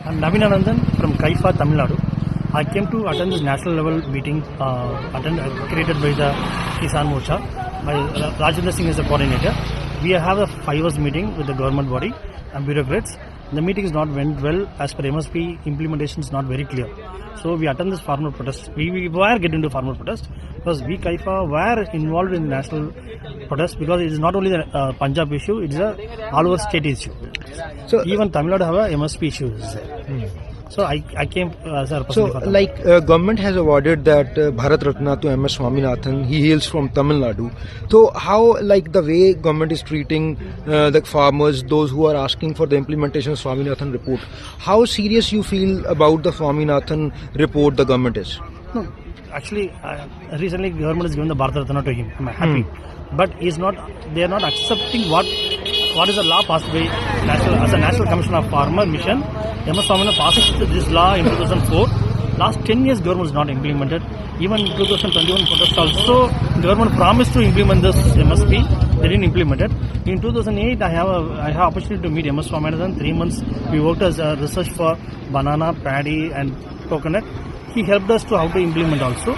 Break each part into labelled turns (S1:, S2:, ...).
S1: I'm Navin Anandan from Kaifa, Tamil Nadu. I came to attend this national level meeting created by the Kisan Morcha. Rajendra Singh is the coordinator. We have a 5 hours meeting with the government body and bureaucrats. The meeting is not went well as per MSP. Implementation is not very clear. So we attend this farmer protest. We were getting into farmer protest because we Kaifa were involved in national protest because it is not only the Punjab issue, it is a all over state issue. So even Tamil Nadu have a MSP issues. So I came as a representative.
S2: So government has awarded that Bharat Ratna to MS Swaminathan. He hails from Tamil Nadu. So how the way government is treating the farmers, those who are asking for the implementation of Swaminathan report, how serious you feel about the Swaminathan report the government is?
S1: No, actually, recently government has given the Bharat Ratna to him. I'm happy, but he's not. They are not accepting what is the law passed by as a National Commission of Farmer Mission. MS Swaminathan passed this law in 2004. Last 10 years, government is not implemented. Even in 2021 protest also, government promised to implement this MSP. They didn't implement it. In 2008, I have opportunity to meet MS Swaminathan. 3 months, we worked as a research for banana, paddy, and coconut. He helped us to how to implement also.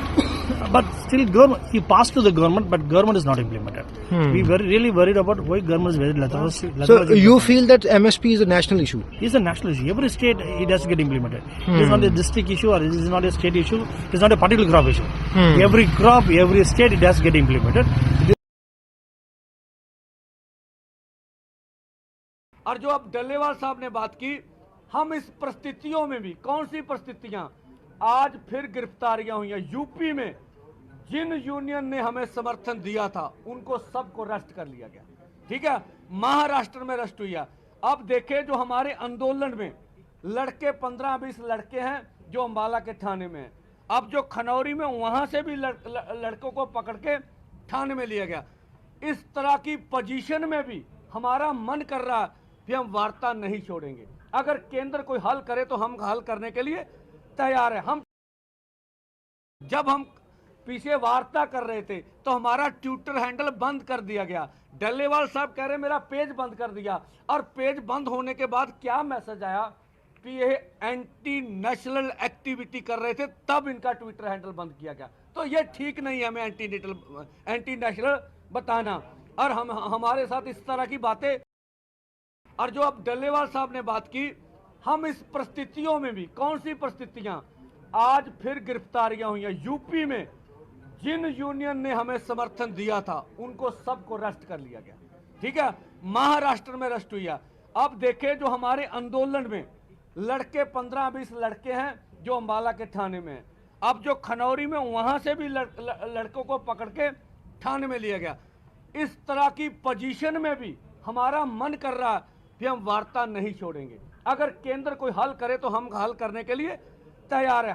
S1: But still, he passed to the government, but government is not implemented. We were really worried about why government is very lethargic.
S2: So you feel that MSP is a national issue?
S1: It's a national issue. Every state, it has to get implemented. It is not a district issue or it is not a state issue. It is not a particular crop issue. Every crop, every state, it has to get implemented.
S3: और जो अब डल्लेवाल साहब ने बात की, हम इस परिस्थितियों में भी, कौन सी परिस्थितियां, आज फिर गिरफ्तारियां हुई हैं यूपी में। जिन यूनियन ने हमें समर्थन दिया था उनको सबको अरेस्ट कर लिया गया, ठीक है। महाराष्ट्र में अरेस्ट हुई है। अब देखें जो हमारे आंदोलन में लड़के 15-20 लड़के हैं जो अंबाला के थाने में हैं। अब जो खनौरी में वहां से भी लड़कों को पकड़ के थाने में लिया गया। इस तरह की पोजीशन में भी हमारा मन कर रहा है कि हम वार्ता नहीं छोड़ेंगे। अगर केंद्र कोई हल करे तो हम हल करने के लिए तैयार है। जब हम पीछे वार्ता कर रहे थे तो हमारा ट्विटर हैंडल बंद कर दिया गया। डल्लेवाल साहब कह रहे मेरा पेज बंद कर दिया, और पेज बंद होने के बाद क्या मैसेज आया कि ये एंटी नेशनल एक्टिविटी कर रहे थे, तब इनका ट्विटर हैंडल बंद किया गया। तो ये ठीक नहीं है हमें एंटी नेशनल बताना, और हमारे साथ इस तरह की बातें। और जो अब डल्लेवाल साहब ने बात की, हम इस परिस्थितियों में भी, कौन सी परिस्थितियां, आज फिर गिरफ्तारियां हुई हैं यूपी में। जिन यूनियन ने हमें समर्थन दिया था उनको सबको अरेस्ट कर लिया गया, ठीक है। महाराष्ट्र में अरेस्ट हुई है। अब देखें जो हमारे आंदोलन में लड़के 15-20 लड़के हैं जो अंबाला के थाने में हैं। अब जो खनौरी में वहां से भी लड़कों को पकड़ के थाने में लिया गया। इस तरह की पोजीशन में भी हमारा मन कर रहा है कि हम वार्ता नहीं छोड़ेंगे। अगर केंद्र कोई हल करे तो हम हल करने के लिए तैयार है।